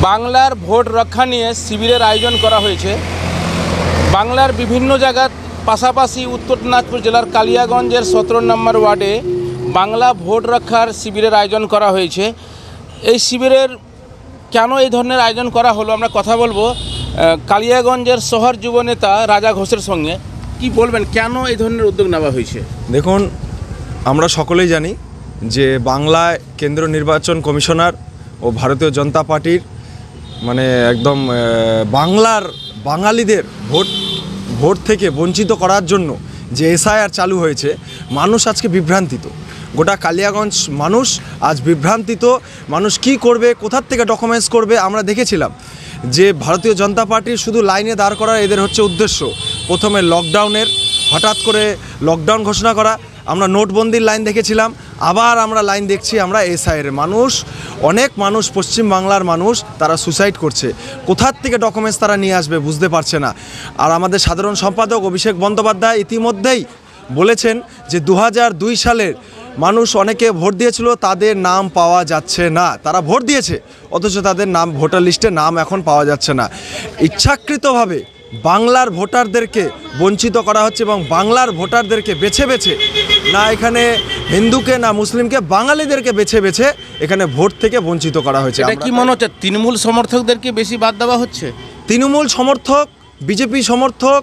বাংলার ভোট রক্ষা নিয়ে শিবিরের আয়োজন করা হয়েছে। বাংলার বিভিন্ন জায়গার পাশাপাশি উত্তর দিনাজপুর জেলার কালিয়াগঞ্জের 17 নম্বর ওয়ার্ডে বাংলা ভোট রক্ষার শিবিরের আয়োজন করা হয়েছে। এই শিবিরের কেন এই ধরনের আয়োজন করা হলো আমরা কথা বলবো কালিয়াগঞ্জের শহর যুব নেতা রাজা ঘোষের সঙ্গে। কি বলবেন, কেন এই ধরনের উদ্যোগ নেওয়া হয়েছে? দেখুন, আমরা সকলেই জানি যে বাংলায় কেন্দ্রীয় নির্বাচন কমিশনার ও ভারতীয় জনতা পার্টির একদম বাঙালিদের ভোট থেকে বঞ্চিত করার জন্য যে এসআইআর চালু হয়েছে, মানুষ আজকে বিভ্রান্তিত। গোটা কালিয়াগঞ্জ মানুষ আজ বিভ্রান্তিত। মানুষ কি করবে, কোথার থেকে ডকুমেন্টস করবে? আমরা দেখেছিলাম যে ভারতীয় জনতা পার্টির শুধু লাইনে দাঁড় করার এদের হচ্ছে উদ্দেশ্য। প্রথমে লকডাউনের, হঠাৎ করে লকডাউন ঘোষণা করা। আমরা নোটবন্দির লাইন দেখেছিলাম, আবার আমরা লাইন দেখছি আমরা এসআইআর। অনেক মানুষ, পশ্চিম বাংলার মানুষ, তারা সুসাইড করছে। কোথার থেকে ডকুমেন্টস তারা নিয়ে আসবে বুঝতে পারছে না। আর আমাদের সাধারণ সম্পাদক অভিষেক বন্দ্যোপাধ্যায় ইতিমধ্যেই বলেছেন যে 2002 সালের মানুষ অনেকে ভোট দিয়েছিল, তাদের নাম পাওয়া যাচ্ছে না। তারা ভোট দিয়েছে অথচ তাদের নাম ভোটার লিস্টে নাম এখন পাওয়া যাচ্ছে না। ইচ্ছাকৃতভাবে বাংলার ভোটারদেরকে বঞ্চিত করা হচ্ছে এবং বাংলার ভোটারদেরকে বেছে বেছে, না এখানে হিন্দুকে না মুসলিমকে, বাঙালিদেরকে বেছে বেছে এখানে ভোট থেকে বঞ্চিত করা হয়েছে। এটা কি মনে হচ্ছে তৃণমূল সমর্থকদেরকে বেশি বাদ দেওয়া হচ্ছে? তৃণমূল সমর্থক, বিজেপি সমর্থক,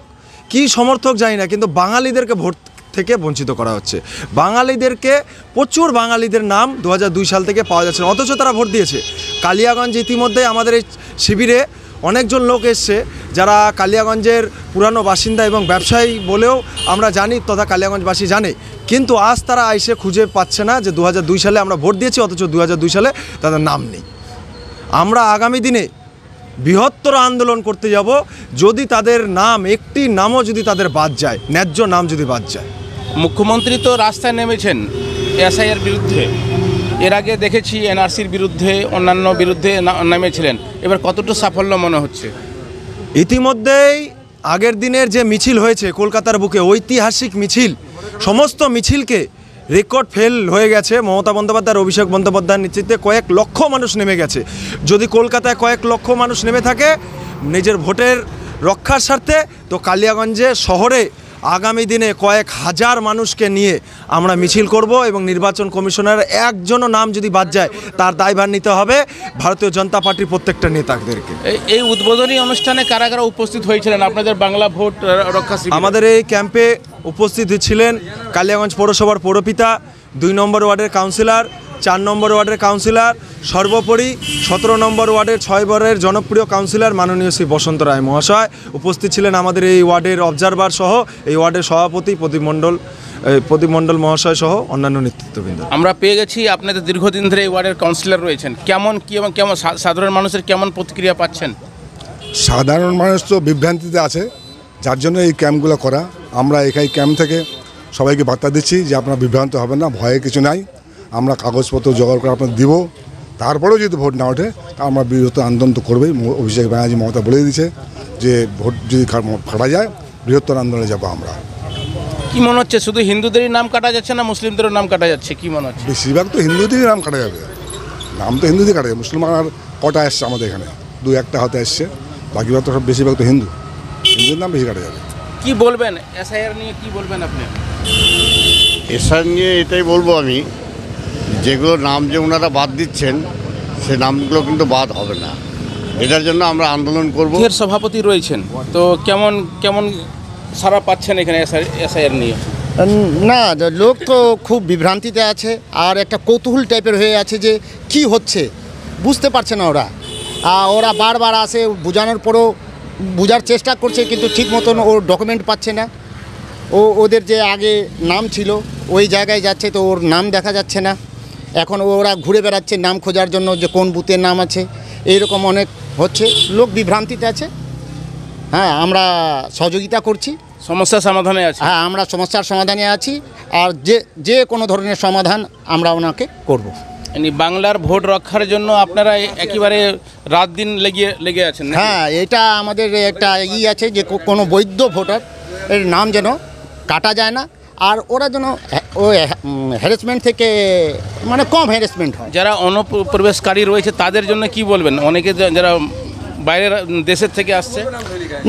কি সমর্থক জানি না, কিন্তু বাঙালিদেরকে ভোট থেকে বঞ্চিত করা হচ্ছে। বাঙালিদেরকে, প্রচুর বাঙালিদের নাম 2002 সাল থেকে পাওয়া যাচ্ছে না, অথচ তারা ভোট দিয়েছে। কালিয়াগঞ্জ ইতিমধ্যে আমাদের এই শিবিরে অনেকজন লোক এসছে যারা কালিয়াগঞ্জের পুরানো বাসিন্দা এবং ব্যবসায়ী বলেও আমরা জানি, তথা কালিয়াগঞ্জবাসী জানে, কিন্তু আজ তারা এসে খুঁজে পাচ্ছে না যে 2002 সালে আমরা ভোট দিয়েছি, অথচ 2002 সালে তাদের নাম নেই। আমরা আগামী দিনে বৃহত্তর আন্দোলন করতে যাব যদি তাদের নাম, একটি নামও যদি তাদের বাদ যায়, ন্যায্য নাম যদি বাদ যায়। মুখ্যমন্ত্রী তো রাস্তায় নেমেছেন এসআইআর বিরুদ্ধে, এর আগে দেখেছি এনআরসির বিরুদ্ধে, অন্যান্য বিরুদ্ধে নেমেছিলেন। এবার কতটা সাফল্য মনে হচ্ছে? ইতিমধ্যেই আগের দিনের যে মিছিল হয়েছে কলকাতার বুকে, ঐতিহাসিক মিছিল, সমস্ত মিছিলকে রেকর্ড ফেল হয়ে গেছে। মমতা বন্দ্যোপাধ্যায়, অভিষেক বন্দ্যোপাধ্যায়ের নেতৃত্বে কয়েক লক্ষ মানুষ নেমে গেছে। যদি কলকাতায় কয়েক লক্ষ মানুষ নেমে থাকে নিজের ভোটের রক্ষার স্বার্থে, তো কালিয়াগঞ্জে শহরে আগামী দিনে কয়েক হাজার মানুষকে নিয়ে আমরা মিছিল করব এবং নির্বাচন কমিশনের একজনও নাম যদি বাদ যায় তার দায়ভার নিতে হবে ভারতীয় জনতা পার্টির প্রত্যেকটা নেতাদেরকে। এই উদ্বোধনী অনুষ্ঠানে কারা কারা উপস্থিত হয়েছিলেন আপনাদের বাংলা ভোট রক্ষা শিবিরে? আমাদের এই ক্যাম্পে উপস্থিত ছিলেন কালিয়াগঞ্জ পৌরসভার পৌরপিতা, 2 নম্বর ওয়ার্ডের কাউন্সিলর, 4 নম্বর ওয়ার্ডের কাউন্সিলর, সর্বোপরি 17 নম্বর ওয়ার্ডের 6 বারের জনপ্রিয় কাউন্সিলর মাননীয় শ্রী বসন্ত রায় মহাশয়। উপস্থিত ছিলেন আমাদের এই ওয়ার্ডের অবজারভার সহ, এই ওয়ার্ডের সভাপতি প্রদীপ মণ্ডল মহাশয় সহ অন্যান্য নেতৃত্ববৃন্দ। আমরা পেয়ে গেছি আপনাদের দীর্ঘদিন ধরে এই ওয়ার্ডের কাউন্সিলর রয়েছেন। কেমন সাধারণ মানুষের কেমন প্রতিক্রিয়া পাচ্ছেন? সাধারণ মানুষ তো বিভ্রান্তিতে আছে, যার জন্য এই ক্যাম্পগুলো করা। আমরা এই ক্যাম্প থেকে সবাইকে বার্তা দিচ্ছি যে আপনারা বিভ্রান্ত হবেন না, ভয়ে কিছু নাই। আমরা কাগজপত্র জোগাড় করে আপনাদের দিব, তারপরেও যদি ভোট না ওঠে তা আমরা বৃহত্তর আন্দোলন তো করবেই। অভিষেক ব্যানার্জি মমতা বলে দিয়েছে যে ভোট যদি ফাটা যায় বৃহত্তর আন্দোলনে যাবো আমরা। কি মনে হচ্ছে শুধু হিন্দুদেরই নাম কাটা যাচ্ছে না মুসলিমদেরও নাম কাটা যাচ্ছে? কি মনে হচ্ছে? বেশিরভাগ তো হিন্দুদেরই নাম কাটা যাবে, নাম তো হিন্দুদের কাটা যাবে। মুসলিম আর কটা এসছে আমাদের এখানে, 2-1টা হতে এসছে, বাকিভাগ তো সব বেশিরভাগ তো হিন্দুদের নাম বেশি কাটা যাবে। কি বলবেন এসআইআর নিয়ে, কি বলবেন আপনি? এসআইআর নিয়ে এটাই বলবো আমি, যেগুলো নাম যে ওনারা বাদ দিচ্ছেন সে নামগুলো কিন্তু বাদ হবে না। এটার জন্য আমরা আন্দোলন করব। এর সভাপতি রয়েছেন, তো কেমন কেমন সারা পাচ্ছেন এখানে এসআইআর নিয়ে? না, লোক তো খুব বিভ্রান্তিতে আছে আর একটা কৌতূহল টাইপের হয়ে আছে যে কি হচ্ছে বুঝতে পারছে না ওরা বারবার আসে, বোঝানোর পরও বোঝার চেষ্টা করছে কিন্তু ঠিক মতন ওর ডকুমেন্ট পাচ্ছে না। ওদের যে আগে নাম ছিল ওই জায়গায় যাচ্ছে, তো ওর নাম দেখা যাচ্ছে না। এখন ওরা ঘুরে বেড়াচ্ছে নাম খোঁজার জন্য যে কোন বুথের নাম আছে, এইরকম অনেক হচ্ছে, লোক বিভ্রান্তিতে আছে। হ্যাঁ, আমরা সহযোগিতা করছি, সমস্যার সমাধানে আছি। হ্যাঁ, আমরা সমস্যার সমাধানে আছি, আর যে কোনো ধরনের সমাধান আমরা ওনাকে করব। বাংলার ভোট রক্ষার জন্য আপনারা একেবারে রাত দিন লেগে আছেন? হ্যাঁ, এটা আমাদের একটা আছে যে কোনো বৈধ ভোটার এর নাম যেন কাটা যায় না, আর ওরা যেন ওই হ্যারাসমেন্ট থেকে মানে কম হ্যারাসমেন্ট হয়। যারা অনুপ্রবেশকারী রয়েছে তাদের জন্য কি বলবেন? অনেকে যারা বাইরের দেশের থেকে আসছে,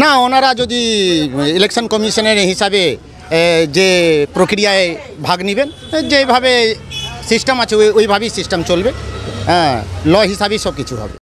না ওনারা যদি ইলেকশন কমিশনের হিসাবে যে প্রক্রিয়ায় ভাগ নেবেন, যেভাবে সিস্টেম আছে ওইভাবেই সিস্টেম চলবে, হ্যাঁ ল হিসাবেই সব কিছু হবে।